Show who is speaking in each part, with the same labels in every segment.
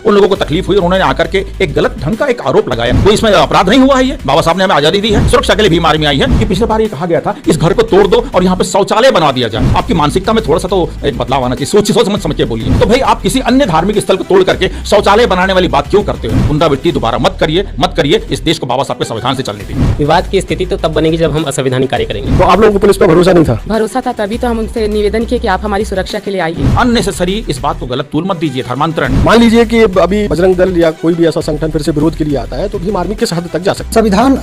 Speaker 1: उन लोगों को तकलीफ हुई और उन्होंने आकर के एक गलत ढंग का एक आरोप लगाया। कोई इसमें अपराध नहीं हुआ है, ये बाबा साहब ने हमें आजादी दी है। सुरक्षा के लिए भीम आर्मी आई है कि पिछले बार ये कहा गया था इस घर को तोड़ दो और यहाँ पे शौचालय बना दिया जाए। आपकी मानसिकता में थोड़ा सा तो एक बदलाव आना चाहिए, सोच समझ के बोलिए। तो भाई आप किसी अन्य धार्मिक स्थल को तोड़ करके शौचालय बनाने वाली बात क्यों करते हो? पुनरावृत्ति दोबारा मत करिए। इस देश को बाबा साहब के संविधान से चलने दीजिए।
Speaker 2: विवाद की स्थिति तो तब बनेगी जब हम असंवैधानिक कार्य करेंगे।
Speaker 3: तो आप लोगों को पुलिस पर भरोसा नहीं था?
Speaker 4: भरोसा था, तभी तो हम उनसे निवेदन किए कि आप हमारी सुरक्षा के लिए आइए।
Speaker 1: अननेसेसरी इस बात को गलत तूल मत दीजिए। धर्मांतरण,
Speaker 3: मान लीजिए कि अभी बजरंग दल या कोई भी ऐसा संगठन फिर से विरोध के लिए आता है तो भीम आर्मी किस हद तक जा सकता है?
Speaker 5: संविधान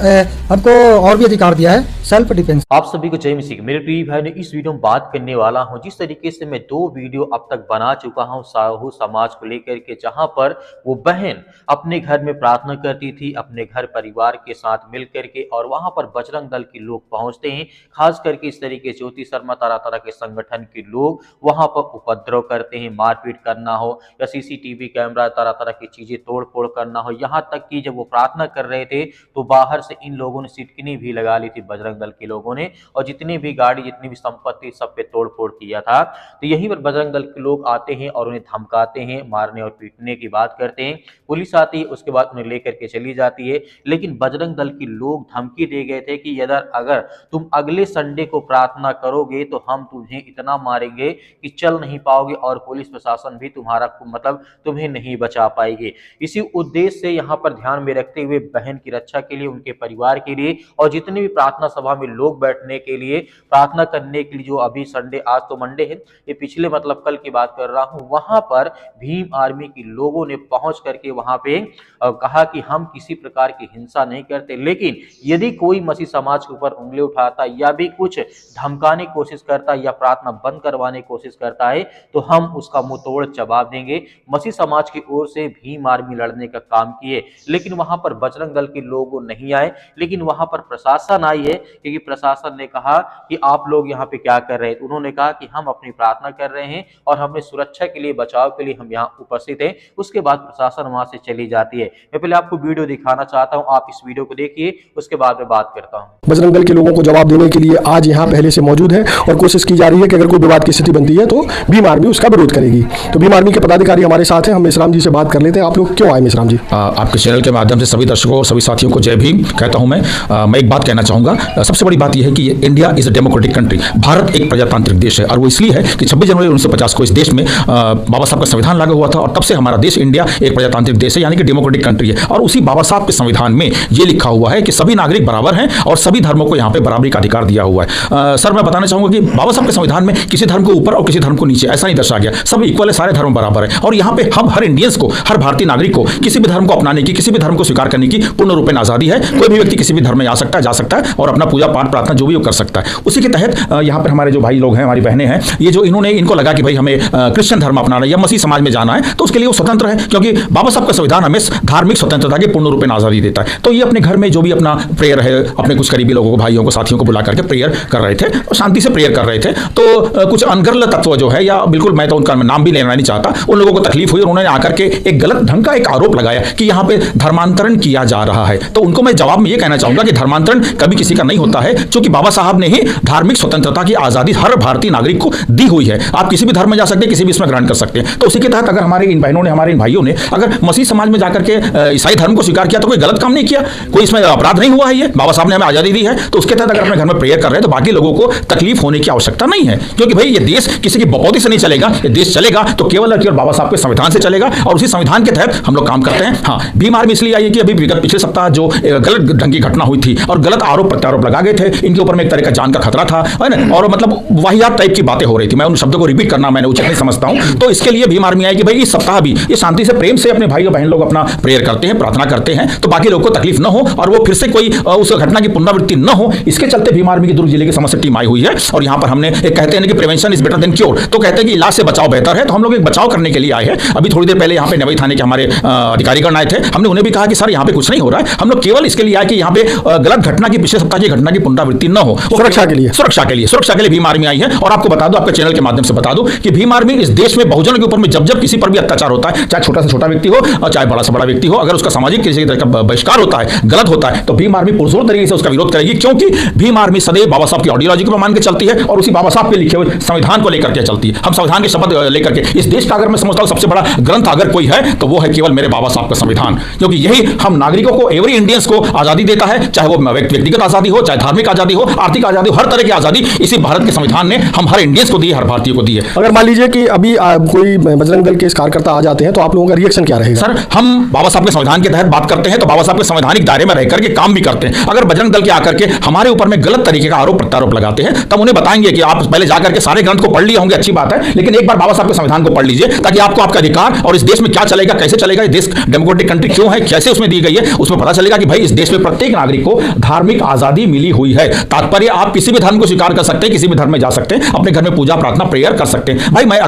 Speaker 5: हमको और भी अधिकार दिया है, सेल्फ डिफेंस।
Speaker 6: आप सभी को जय मसीह। मेरे प्रिय भाई ने इस वीडियो में बात करने वाला हूं जिस तरीके से मैं 2 वीडियो अब तक बना चुका हूं साहू समाज को लेकर के, जहां पर वो बहन अपने घर में प्रार्थना करती थी अपने घर परिवार के साथ मिल करके, और वहां पर बजरंग दल के लोग पहुंचते हैं। खास करके इस तरीके ज्योति शर्मा तरह के संगठन के लोग वहां पर उपद्रव करते हैं, मारपीट करना हो या सीसीटीवी कैमरा तरह की चीजें तोड़ फोड़ करना हो। यहाँ तक कि जब वो प्रार्थना कर रहे थे तो बाहर से इन लोगों ने सिटकिनी भी लगा ली थी बजरंग दल के लोगों ने, और जितनी भी गाड़ी जितनी भी संपत्ति सब पे तोड़ फोड़ किया था। तो यहीं पर बजरंग दल के लोग आते हैं और उन्हें धमकाते हैं, मारने और पीटने की बात करते हैं। पुलिस आती है, उसके बाद उन्हें लेकर के चली जाती है। लेकिन बजरंग दल के लोग धमकी दे गए थे कि अगर तुम अगले संडे को प्रार्थना करोगे तो हम तुम्हें इतना मारेंगे कि चल नहीं पाओगे और पुलिस प्रशासन भी तुम्हारा मतलब तुम्हें नहीं बचा पाएगी। इसी उद्देश्य से यहाँ पर ध्यान में रखते हुए बहन की रक्षा के लिए, उनके परिवार के लिए और जितने भी प्रार्थना सभा में लोग बैठने के लिए, प्रार्थना करने के लिए, जो अभी संडे, आज तो मंडे है, ये पिछले मतलब कल की बात कर रहा हूँ, वहां पर भीम आर्मी के लोगों ने पहुंच करके वहां पे कहा कि हम किसी प्रकार की हिंसा नहीं करते, लेकिन यदि कोई मसीह समाज के ऊपर उंगली उठाता या भी कुछ धमकाने की कोशिश करता या प्रार्थना बंद करवाने की कोशिश करता है तो हम उसका मुंह तोड़ जवाब देंगे। मसीह समाज की ओर से भीम आर्मी लड़ने का काम किए, लेकिन वहां पर बजरंग दल के लोग नहीं आए, लेकिन वहां पर प्रशासन आई है, क्योंकि प्रशासन ने कहा कि आप लोग यहाँ पे क्या कर रहे हैं। उन्होंने कहा कि हम अपनी प्रार्थना कर रहे हैं और हमें सुरक्षा के लिए, बचाव के लिए हम यहाँ उपस्थित हैं। उसके बाद प्रशासन वहां से चली जाती है। मैं पहले आपको वीडियो दिखाना चाहता हूँ, आप इस वीडियो को देखिए, उसके बाद में बात करता हूँ।
Speaker 3: बजरंग दल के लोगों को जवाब देने के लिए आज यहाँ पहले से मौजूद है और कोशिश की जा रही है कि अगर कोई विवाद की स्थिति बनती है तो भीम आर्मी उसका विरोध करेगी। तो भीम आर्मी के पदाधिकारी हमारे साथ हैं, हम मेश्राम जी से बात कर लेते हैं। आप लोग क्यों आए मेश्राम जी?
Speaker 1: आपके चैनल के माध्यम से सभी दर्शकों और सभी साथियों को जय भीम कहता हूं। मैं एक बात कहना चाहूंगा। सबसे बड़ी बात यह है कि India is a democratic country. Bharat एक प्रजातांत्रिक देश है और वो इसलिए है कि 26 जनवरी 1950 को इस देश में बाबा साहब का संविधान लागू हुआ था और तब से हमारा देश इंडिया एक प्रजातांत्रिक देश है, यानी कि डेमोक्रेटिक कंट्री है। और उसी बाबा साहब के संविधान में ये लिखा हुआ है कि सभी नागरिक बराबर हैं और सभी धर्मों को यहाँ पे बराबरी का अधिकार दिया हुआ है। सर, मैं बताना चाहूंगा कि बाबा साहब के संविधान में किसी धर्म को ऊपर और किसी धर्म को नीचे ऐसा नहीं दर्शाया गया। सब इक्वल है, सारे धर्म बराबर है और यहाँ पे हम हर इंडियंस को, हर भारतीय नागरिक को किसी भी धर्म को अपनाने की, किसी भी धर्म को स्वीकार करने की पूर्ण रूपेण आजादी है। कोई भी व्यक्ति किसी भी धर्म में आ सकता है, जा सकता है और अपना पूजा पाठ प्रार्थना जो भी वो कर सकता है। उसी के तहत यहाँ पर हमारे जो भाई लोग हैं, हमारी बहनें हैं, ये जो इनको लगा कि भाई हमें क्रिश्चियन धर्म अपनाना है या मसीह समाज में जाना है तो उसके लिए वो स्वतंत्र है, क्योंकि बाबा साहब का संविधान हमें धार्मिक स्वतंत्रता की पूर्ण रूपेण आजादी देता है। तो ये अपने घर में जो भी अपना प्रेयर है, अपने कुछ करीबी लोगों को, भाइयों को, साथियों को बुला करके प्रेयर कर रहे थे और शांति से प्रेयर कर रहे थे। तो कुछ अनगर्ल तत्व जो है, या बिल्कुल मैं तो उनका नाम भी लेना नहीं चाहता, उन लोगों को तकलीफ हुई और उन्होंने आकर के एक गलत ढंग का एक आरोप लगाया कि यहाँ पे धर्मांतरण किया जा रहा है। तो उनको मैं जवाब में ये कहना चाहूंगा कि धर्मांतरण कभी किसी का नहीं होता है, क्योंकि बाबा साहब ने ही धार्मिक स्वतंत्रता की आजादी हर भारतीय नागरिक को दी हुई है। आप किसी भी धर्म में जा सकते हैं, किसी भी इसमें ग्रहण कर सकते हैं। तो उसी के तहत अगर हमारे इन बहनों ने, हमारे इन भाइयों ने अगर मसीह समाज में जाकर के ईसाई धर्म को स्वीकार किया तो कोई गलत काम नहीं किया, कोई इसमें अपराध नहीं हुआ है। ये बाबा साहब ने हमें आजादी दी है, तो उसके तहत अगर अपने घर में प्रेयर कर रहे हैं तो बाकी लोगों को तकलीफ होने की आवश्यकता नहीं है, क्योंकि भाई ये देश किसी की बकौती से नहीं चलेगा। ये देश चलेगा तो केवल और बाबा साहब के संविधान से चलेगा और उसी संविधान के तहत हम लोग काम करते हैं। हाँ, भीम आर्मी इसलिए आई है कि अभी विगत पिछले सप्ताह जो गलत ढंग की घटना हुई थी और गलत आरोप प्रत्यारोप लगा गए थे, इनके ऊपर में एक तरह का जान का खतरा था, है ना, और मतलब वाहियात टाइप की बातें हो रही थी। मैं उन शब्दों को रिपीट करना मैंने उचित नहीं समझता हूं। तो इसके लिए भीम आर्मी आई कि भाई इस सप्ताह भी ये शांति से, प्रेम से अपने भाई और बहन लोग अपना प्रेयर करते हैं, प्रार्थना करते हैं, तो बाकी लोगों को तकलीफ न हो और वो फिर से कोई उस घटना की पुनरावृत्ति न हो, इसके चलते भीम आर्मी की दुर्ग जिले की समस्या टीम आई हुई है। और यहाँ पर हमने एक कहते हैं कि prevention is better than cure, तो कहते हैं कि इलाज से बचाव बेहतर है। तो हम लोग एक बचाव करने के लिए आए हैं। अभी थोड़ी देर पहले यहाँ पे नवई थाने के हमारे अधिकारीगण आए थे, हमने उन्हें भी कहा कि सर यहाँ पे कुछ नहीं हो रहा है, हम लोग केवल इसके लिए आए कि यहाँ पे गलत घटना की, पिछले सप्ताह की घटना की पुनरावृत्ति न हो, सुरक्षा के लिए भीम आर्मी आई है। और आपको बता दो, आपके चैनल के माध्यम से बता दो कि भीम आर्मी इस देश में बहुजनों के ऊपर में जब किसी पर भी अत्याचार होता है, चाहे छोटा से छोटा व्यक्ति हो और चाहे बड़ा से बड़ा व्यक्ति हो, अगर उसका सामाजिक किसी तरह का बहिष्कार होता है, गलत होता है, तो भीम आर्मी पुरजोर तरीके से उसका विरोध करेगी, क्योंकि भीम आर्मी सदैव बाबा साहब की आइडियोलॉजी को मान के चलती है और उसी बाबा साहब के लिखे हुए संविधान को लेकर के चलती है। हम संविधान की शपथ लेकर के इस देश का, अगर मैं समझता हूं सबसे बड़ा ग्रंथ अगर अगर कोई है तो वो है केवल मेरे बाबा साहब का संविधान, क्योंकि यही हम नागरिकों को, एवरी इंडियंस को आजादी देता है, चाहे वो व्यक्तिगत आजादी हो, चाहे धार्मिक आजादी हो, आर्थिक आजादी हो, हर तरह की आजादी इसी भारत के संविधान ने हम हर इंडियंस को दी है, हर भारतीय को दी है।
Speaker 3: अगर मान लीजिए कि अभी कोई बजरंग दल के इस कार्यकर्ता आ जाते हैं तो आप लोगों का रिएक्शन क्या रहेगा?
Speaker 1: सर, हम बाबा साहब के संविधान के तहत बात करते हैं तो बाबा साहब के संवैधानिक दायरे में रहकर के काम भी करते हैं। अगर बजरंग दल के आकर के हमारे ऊपर में गलत तरीके का आरोप प्रत्यारोप लगाते हैं तब उन्हें बताएंगे कि आप पहले जाकर के सारे ग्रंथ को पढ़ लिए होंगे, अच्छी बात है, लेकिन एक बार बाबा साहब के संविधान को पढ़ लीजिए ताकि आपको आपका अधिकार और इस देश में क्या चलेगा, कैसे चलेगा, ये देश डेमोक्रेटिक कंट्री क्यों है, कैसे उसमें दी गई है, उसमें पता चलेगा कि भाई इस देश में प्रत्येक नागरिक को धार्मिक आजादी मिली हुई है। तात्पर्य आप किसी भी धर्म को स्वीकार कर सकते हैं, किसी भी धर्म में जा सकते हैं, अपने घर में पूजा प्रार्थना प्रेयर कर सकते हैं। भाई मैं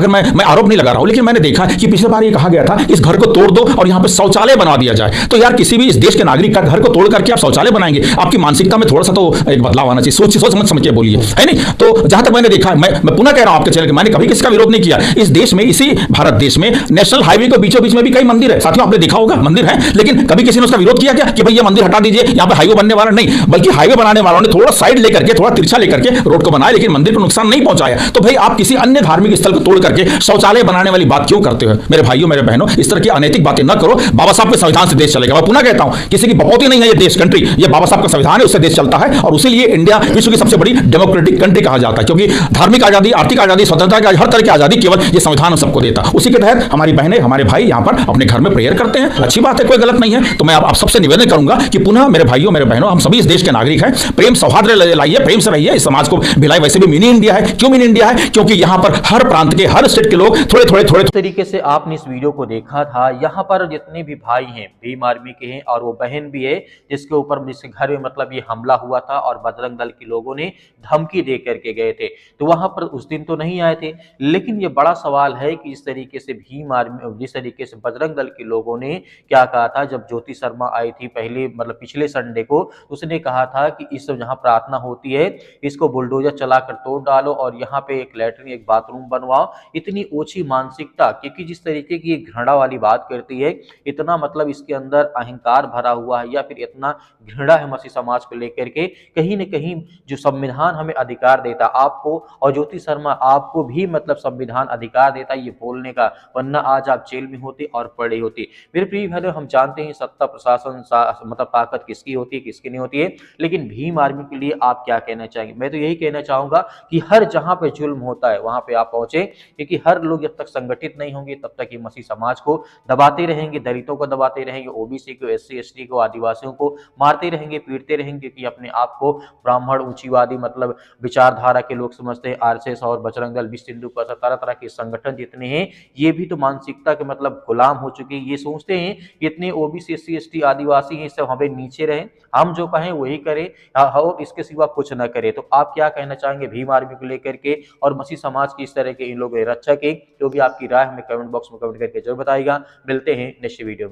Speaker 1: आरोप नहीं लगा रहा हूं, लेकिन मैंने देखा कि पिछले बार ये कहा गया था इस घर को तोड़ दो और यहां पे शौचालय बना दिया जाए। तो यार किसी भी इस देश के नागरिक का घर को तोड़ करके आप शौचालय बनाएंगे, आपकी मानसिकता में थोड़ा सा तो एक बदलाव आना चाहिए। सोच समझ के बोलिए, है नहीं? तो जहां तक मैंने देखा, मैं पुनः कह रहा हूं आपके चैनल के, मैंने कभी किसी का विरोध नहीं किया। इस देश में, इसी भारत देश में नेशनल हाईवे के बीचों बीच में भी कई मंदिर है, साथियों आपने देखा होगा मंदिर है, लेकिन कभी किसी ने उसका विरोध किया क्या कि भाई ये मंदिर हटा दीजिए, यहां पे हाईवे बनने वाला नहीं, बल्कि हाईवे बनाने वालों ने थोड़ा साइड लेकर के, थोड़ा तिरछा लेकर के रोड को बनाया, लेकिन मंदिर को नुकसान नहीं पहुंचाया। तो भाई आप किसी अन्य धार्मिक स्थल को तोड़ करके शौचालय बनाने वाली बात क्यों करते हो? मेरे भाइयों, मेरे बहनों, इस तरह की अनैतिक बातें न करो। बाबा साहब के संविधान से देश चलेगा। मैं पुनः कहता हूं, किसी की बपौती नहीं है ये देश, कंट्री, ये बाबा साहब का संविधान है, उससे देश चलता है, और उसीलिए इंडिया विश्व की सबसे बड़ी डेमोक्रेटिक कंट्री कहा जाता है, क्योंकि धार्मिक आजादी, आर्थिक आजादी, स्वतंत्रता की हर तरह की आजादी केवल ये संविधान सबको देता। उसी के तहत हमारी बहनें, हमारे भाई यहां पर अपने घर में प्रेयर करते हैं, अच्छी बात है, कोई गलत नहीं है। तो मैं आप सबसे निवेदन करूंगा कि पुनः मेरे भाइयों, मेरे बहनों, हम सभी इस देश के नागरिक हैं, प्रेम सौहार्द लाइए, प्रेम से रहिए, इस समाज को भिलाई। वैसे भी मिनी इंडिया है। क्यों मिनी इंडिया है? क्योंकि यहां पर हर प्रांत के, हर स्टेट के लोग थोड़े
Speaker 6: तरीके से आपने इस वीडियो को देखा था। यहाँ पर जितने भी भाई हैं, भीम आर्मी के हैं, और वो बहन भी है जिसके ऊपर, जिसके घर में मतलब ये हमला हुआ था और बजरंग दल के लोगों ने धमकी दे करके गए थे, तो वहां पर उस दिन तो नहीं आए थे। लेकिन ये बड़ा सवाल है कि इस तरीके से भीम आर्मी, जिस तरीके से बजरंग दल के लोगों ने क्या कहा था, जब ज्योति शर्मा आई थी पहले, मतलब पिछले संडे को, उसने कहा था कि इस जहां प्रार्थना होती है इसको बुलडोजर चलाकर तोड़ डालो और यहाँ पे एक लैट्रिन, एक बाथरूम बनवाओ। इतनी ओछी मानसिकता, क्योंकि जिस तरीके की घृणा वाली बात करती है, इतना मतलब इसके अंदर अहंकार भरा हुआ है, या फिर इतना घृणा है मसीह समाज को लेकर के। कहीं न कहीं जो संविधान हमें अधिकार देता आपको, और ज्योति शर्मा आपको भी मतलब संविधान अधिकार देता ये बोलने का, वरना आज आप जेल में होते और पड़े होते। मेरे प्रिय भाइयों, हम जानते हैं सत्ता प्रशासन मतलब ताकत किसकी होती है, किसकी नहीं होती है, लेकिन भीम आर्मी के लिए आप क्या कहना चाहेंगे? मैं तो यही कहना चाहूंगा कि हर जहां पे जुल्म होता है वहां पे आप पहुंचे, क्योंकि हर लोग जब तक संगठित नहीं होंगे तब तक ये मसीह समाज को दबाते रहेंगे, दलितों को दबाते रहेंगे, ओबीसी को, एससी एसटी को, आदिवासियों को मारते रहेंगे, पीटते रहेंगे, कि अपने आप को ब्राह्मण, ऊंचीवादी मतलब विचारधारा के लोग समझते हैं। आरएसएस और बजरंग दल, विश्व हिंदू परिषद, तरह तरह के संगठन जितने हैं, ये भी तो मानसिकता के मतलब गुलाम हो चुके हैं। ये सोचते हैं कि इतने ओबीसी, एससी एसटी, आदिवासी हैं, सब हमें नीचे रहें, हम जो कहें वही करें, हम इसके सिवा कुछ न करें। तो आप क्या कहना चाहेंगे भीम आर्मी को लेकर के, और मसीह समाज की इस तरह के इन लोगों के रक्षा के? जो भी आपकी राय हमें कमेंट बॉक्स में कमेंट करके जरूर बताइएगा। मिलते हैं नेक्स्ट वीडियो में।